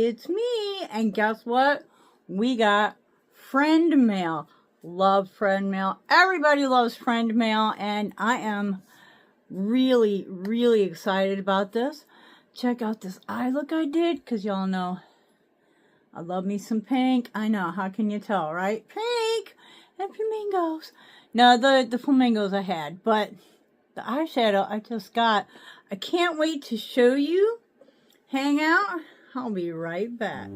it's me. And guess what? We got friend mail. Love friend mail. Everybody loves friend mail, and I am really, really excited about this. Check out this eye look I did, because y'all know I love me some pink. I know, how can you tell, right? Pink and flamingos. No, the flamingos I had, but the eyeshadow I just got. I can't wait to show you. Hang out. I'll be right back.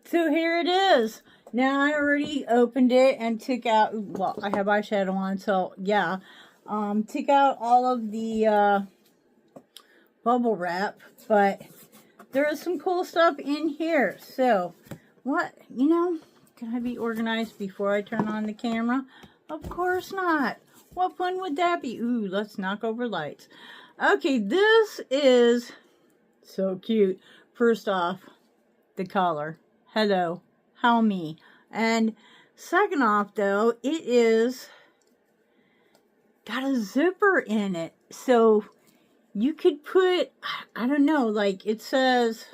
So here it is. Now I already opened it and took out, well, I have eyeshadow on, so yeah. Took out all of the bubble wrap, but there is some cool stuff in here. So, what, can I be organized before I turn on the camera? Of course not. What fun would that be? Ooh, let's knock over lights. Okay, this is so cute. First off, the color. Hello, how me. And second off, though, it is got a zipper in it. So you could put, I don't know, like it says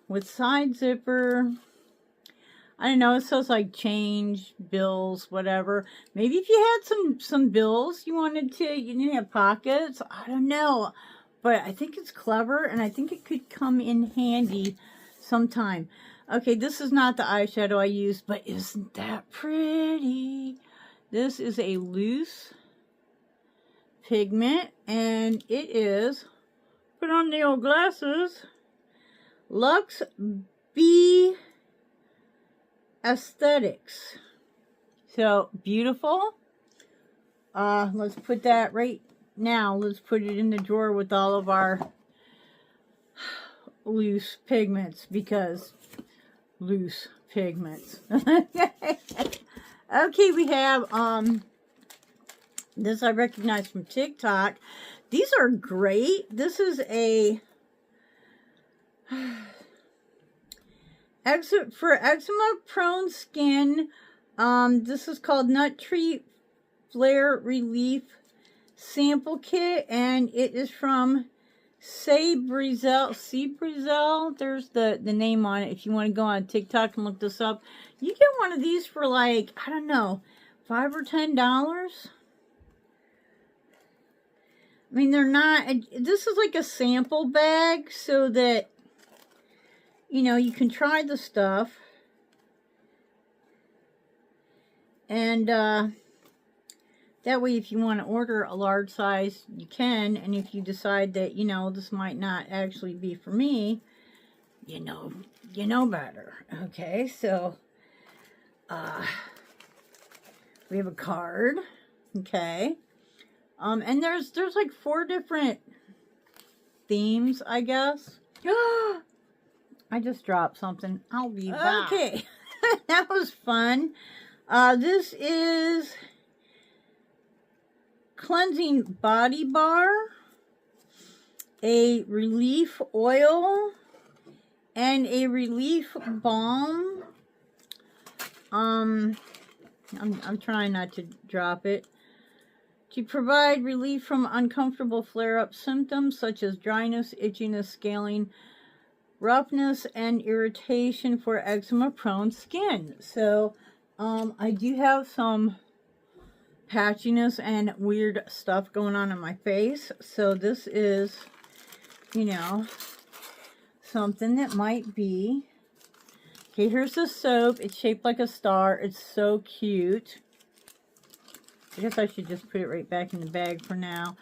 with side zipper. I don't know, it says like change, bills, whatever. Maybe if you had some bills you didn't have pockets. I don't know. But I think it's clever, and I think it could come in handy sometime. Okay, this is not the eyeshadow I used, but isn't that pretty? This is a loose pigment, and it is, put on the old glasses, Luxe B Aesthetics. So beautiful. Let's put that right now. Let's put it in the drawer with all of our loose pigments, because loose pigments. Okay, we have this I recognize from TikTok. These are great. This is a for eczema prone skin. This is called Nut Tree Flare Relief Sample Kit, and it is from Brizel. There's the name on it. If you want to go on TikTok and look this up, you get one of these for like, I don't know, $5 or $10. I mean, they're not, this is like a sample bag so that, you can try the stuff. And that way, if you want to order a large size, you can. And if you decide that, this might not actually be for me, you know better. Okay, so we have a card. Okay. And there's like 4 different themes, I guess. I just dropped something. I'll be back. Okay. That was fun. This is cleansing body bar, a relief oil, and a relief balm. I'm trying not to drop it. To provide relief from uncomfortable flare-up symptoms such as dryness, itchiness, scaling, roughness, and irritation for eczema-prone skin. So, I do have some patchiness and weird stuff going on in my face. So this is, something that might be. Okay, here's the soap. It's shaped like a star. It's so cute. I guess I should just put it right back in the bag for now.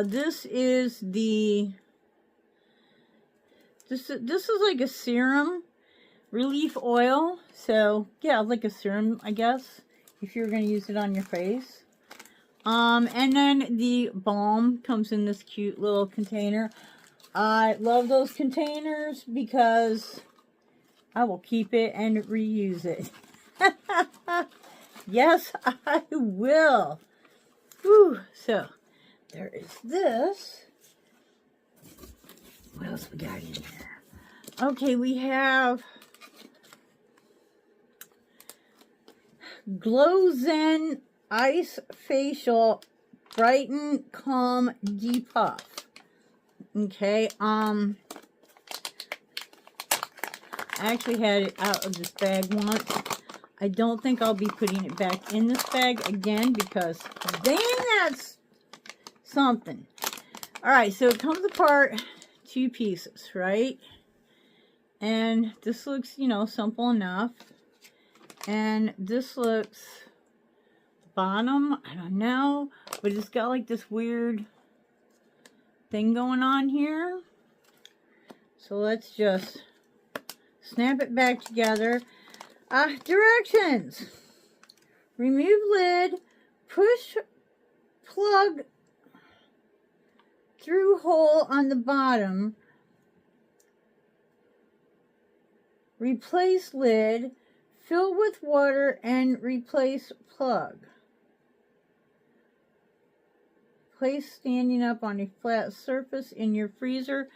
This is this is like a serum relief oil. So yeah, like a serum, I guess, if you're going to use it on your face. And then the balm comes in this cute little container. I love those containers because I will keep it and reuse it. Yes, I will. Whew. So, there is this. What else we got in here? Okay, we have Glow Zen Ice Facial Brighten, Calm, Depuff. Okay, I actually had it out of this bag once. I don't think I'll be putting it back in this bag again because dang, that's something. Alright, so it comes apart 2 pieces, right? And this looks, you know, simple enough. And this looks bottom, I don't know, but it's got like this weird thing going on here. So let's just snap it back together. Directions. Remove lid, push plug through hole on the bottom, replace lid, fill with water and replace plug. Place standing up on a flat surface in your freezer.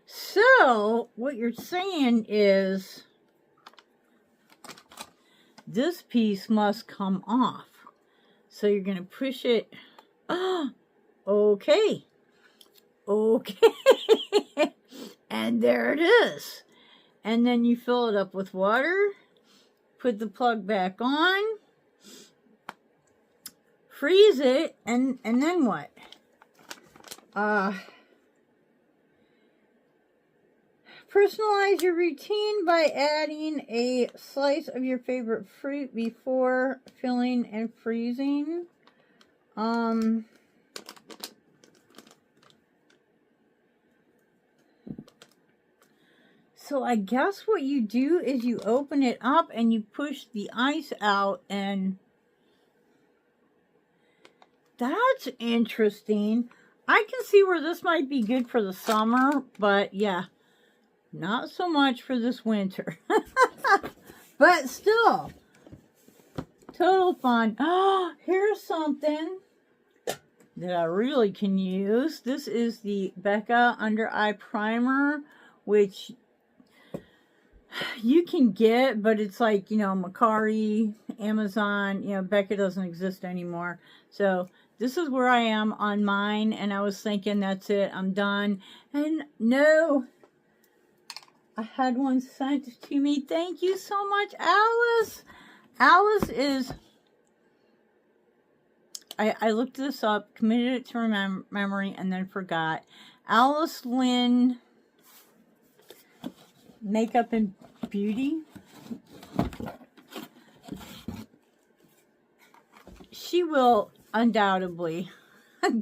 So, what you're saying is this piece must come off. So you're going to push it. Oh, okay. Okay. And there it is. And then you fill it up with water. Put the plug back on. Freeze it. And then what? Personalize your routine by adding a slice of your favorite fruit before filling and freezing. So I guess what you do is you open it up and you push the ice out, and that's interesting. I can see where this might be good for the summer, but yeah, not so much for this winter. But still, total fun. Oh, here's something that I really can use. This is the Becca Under Eye Primer, which you can get, but it's like, you know, Mercari, Amazon, you know, Becca doesn't exist anymore. So this is where I am on mine, and I was thinking, that's it, I'm done. And no, I had one sent to me. Thank you so much, Alice. Alice is, I looked this up, committed it to memory, and then forgot. Alice Lynn Makeup and Beauty. She will undoubtedly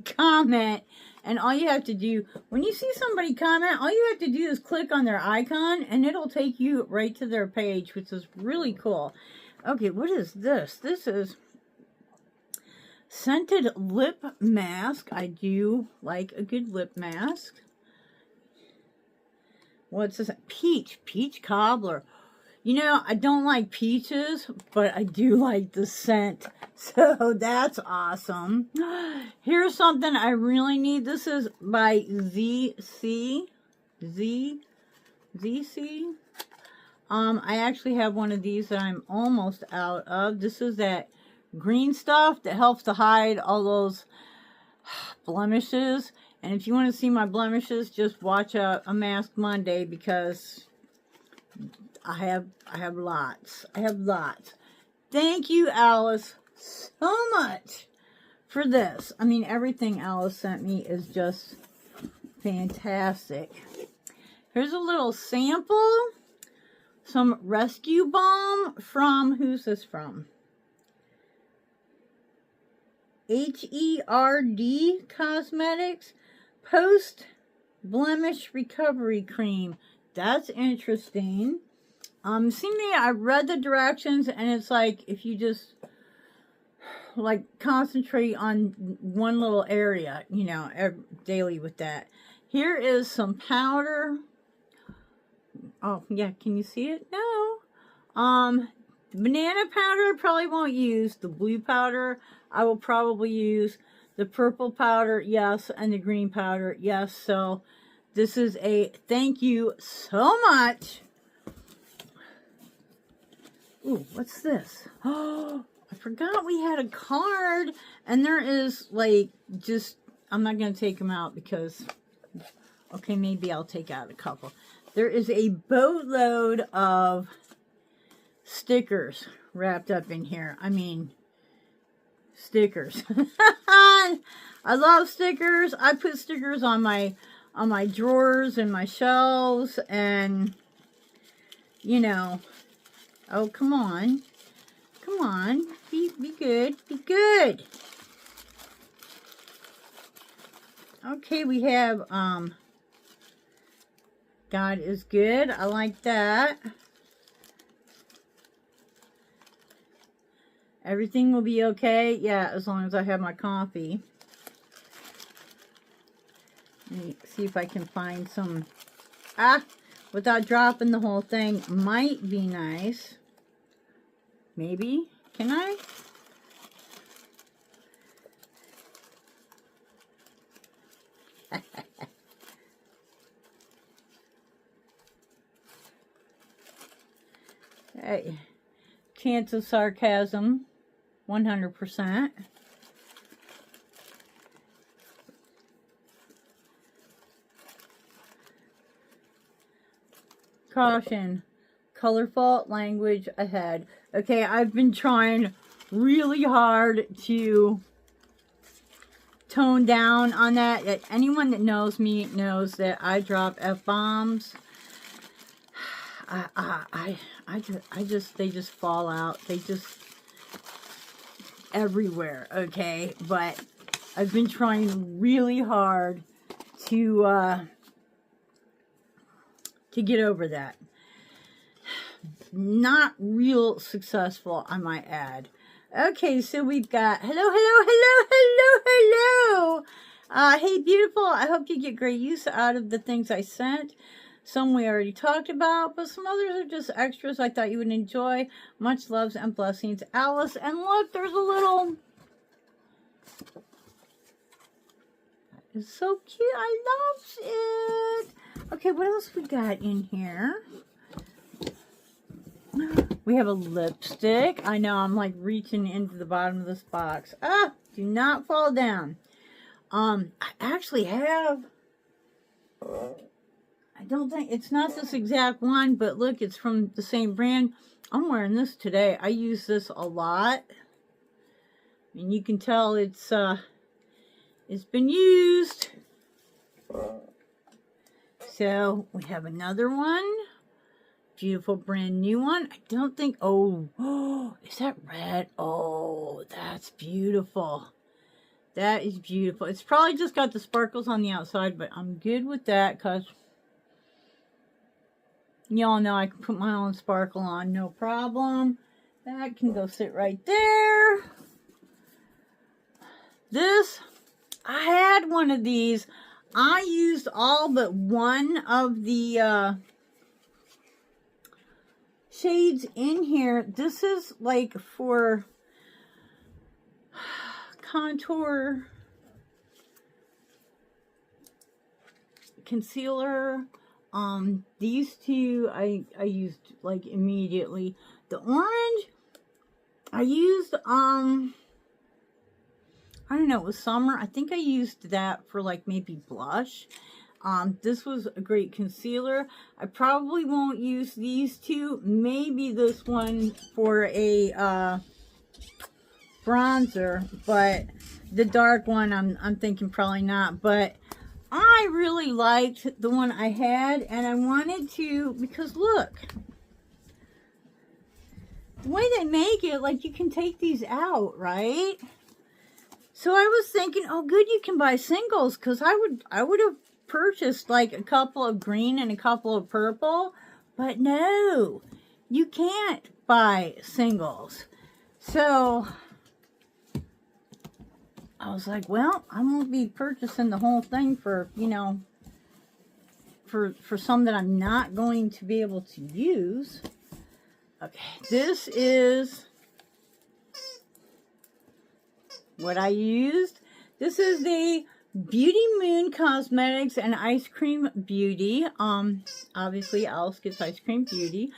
comment, and all you have to do, when you see somebody comment, all you have to do is click on their icon, and it'll take you right to their page, which is really cool. Okay, what is this? This is scented lip mask. I do like a good lip mask. What's this? Peach cobbler. You know, I don't like peaches, but I do like the scent. So that's awesome. Here's something I really need. This is by ZC. I actually have one of these that I'm almost out of. This is that green stuff that helps to hide all those blemishes. And if you want to see my blemishes, just watch a Mask Monday, because I have lots. I have lots. Thank you, Alice, so much for this. I mean, everything Alice sent me is just fantastic. Here's a little sample. Some rescue balm from, who's this from? HERD Cosmetics Post Blemish Recovery Cream. That's interesting. See me, I read the directions, and it's like, if you just like concentrate on one little area, you know, daily with that. Here is some powder. Oh yeah, can you see it? No. Banana powder I probably won't use. The blue powder I will probably use. The purple powder, yes, and the green powder, yes. So this is a thank you so much. Ooh, what's this? Oh, I forgot we had a card, and there is like just, I'm not going to take them out because, okay, maybe I'll take out a couple. There is a boatload of stickers wrapped up in here. I mean, stickers. I love stickers. I put stickers on my drawers and my shelves, and you know, oh, come on. Come on. Be good. Be good. Okay, we have God is good. I like that. Everything will be okay. Yeah, as long as I have my coffee. Let me see if I can find some. Without dropping the whole thing. Might be nice. Maybe. Can I? Hey. Chance of sarcasm. 100%. Caution. Colorful language ahead. Okay, I've been trying really hard to tone down on that. Anyone that knows me knows that I drop F-bombs. They just fall out. They just everywhere, okay? But I've been trying really hard to get over that. Not real successful, I might add. Okay, so we've got hello. Hey, beautiful. I hope you get great use out of the things I sent. Some we already talked about, but some others are just extras I thought you would enjoy. Much loves and blessings, Alice. And look, there's a little... It's so cute. I love it. Okay, what else we got in here? We have a lipstick. I know, I'm like reaching into the bottom of this box. Do not fall down. I actually have... I don't think, it's not this exact one, but look, it's from the same brand. I'm wearing this today. I use this a lot. And you can tell it's been used. So, we have another one. Beautiful brand new one. I don't think, oh, is that red? Oh, that's beautiful. That is beautiful. It's probably just got the sparkles on the outside, but I'm good with that because y'all know I can put my own sparkle on, no problem. That can go sit right there. This, I had one of these. I used all but one of the shades in here. This is like for contour concealer. These two I used like immediately. The orange I used I don't know, it was summer. I think I used that for like maybe blush. This was a great concealer. I probably won't use these two. Maybe this one for a bronzer, but the dark one I'm thinking probably not. But I really liked the one I had, and I wanted to, because look, the way they make it, like you can take these out, right? So I was thinking, oh good, you can buy singles, because I would have purchased like a couple of green and a couple of purple, but no, you can't buy singles. So I was like, well, I won't be purchasing the whole thing for, you know, for some that I'm not going to be able to use. Okay, this is what I used. This is the Beauty Moon Cosmetics and Ice Cream Beauty. Obviously Alice gets Ice Cream Beauty.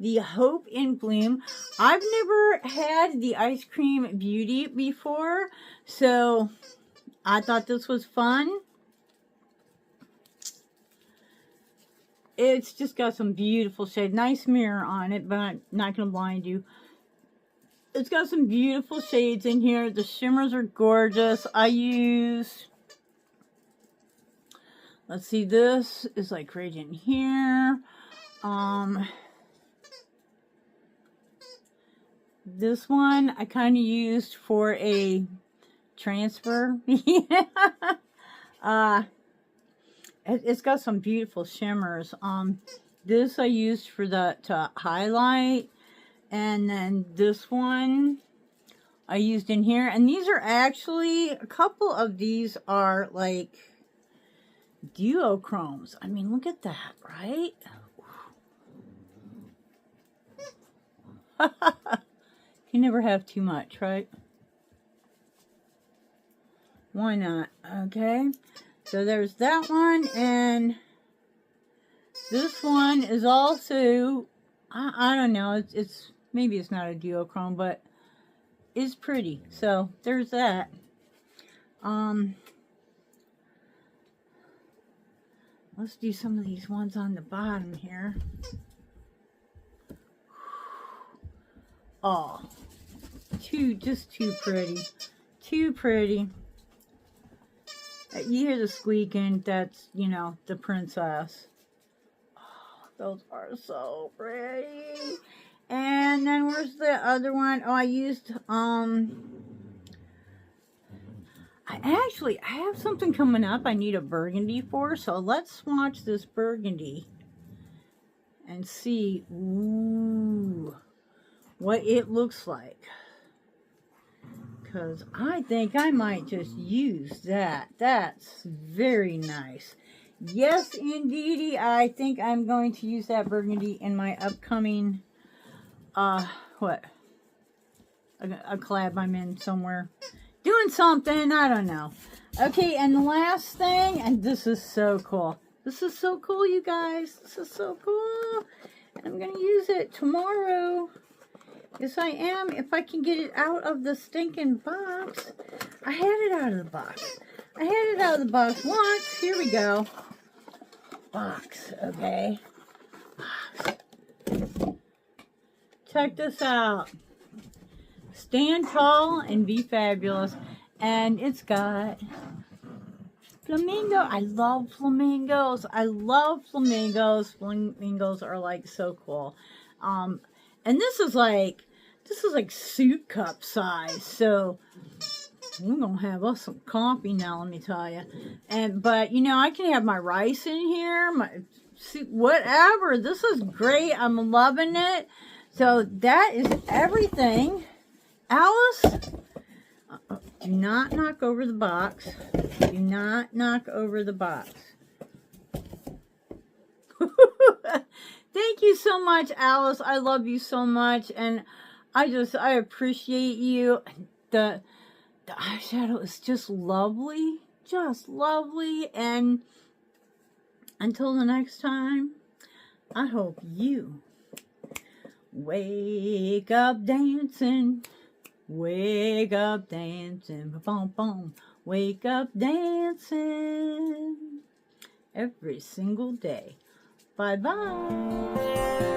the Hope in Bloom. I've never had the Ice Cream Beauty before, so I thought this was fun. It's just got some beautiful shade. Nice mirror on it, but I'm not going to blind you. It's got some beautiful shades in here. The shimmers are gorgeous. I use... Let's see, this is like right in here. This one I kind of used for a transfer. It's got some beautiful shimmers. This I used for to highlight, and then this one I used in here. And these are actually, a couple of these are like duochromes. I mean, look at that, right? You never have too much, right? Why not? Okay. So there's that one, and this one is also, I don't know, it's maybe it's not a duochrome, but it's pretty. So there's that. Let's do some of these ones on the bottom here. Oh, just too pretty. Too pretty. You hear the squeaking, that's, you know, the princess. Oh, those are so pretty. And then where's the other one? Oh, I used, I have something coming up I need a burgundy for, so let's swatch this burgundy and see, ooh, what it looks like. Because I think I might just use that. That's very nice. Yes, indeedy, I think I'm going to use that burgundy in my upcoming, what? A collab I'm in somewhere. Doing something, I don't know. Okay, and the last thing, and this is so cool. This is so cool, you guys. This is so cool. And I'm going to use it tomorrow. Yes, I am. If I can get it out of the stinking box. I had it out of the box. I had it out of the box once. Here we go. Box, okay. Box. Check this out. Stand tall and be fabulous. And it's got flamingo. I love flamingos. I love flamingos. Flamingos are like so cool. And this is like soup cup size. So we're gonna have us some coffee now, let me tell you. But you know, I can have my rice in here, my soup, whatever. This is great. I'm loving it. So that is everything. Alice, do not knock over the box. Do not knock over the box. Thank you so much, Alice. I love you so much, and I appreciate you. The eyeshadow is just lovely, and until the next time, I hope you wake up dancing, boom, boom, wake up dancing every single day. Bye-bye.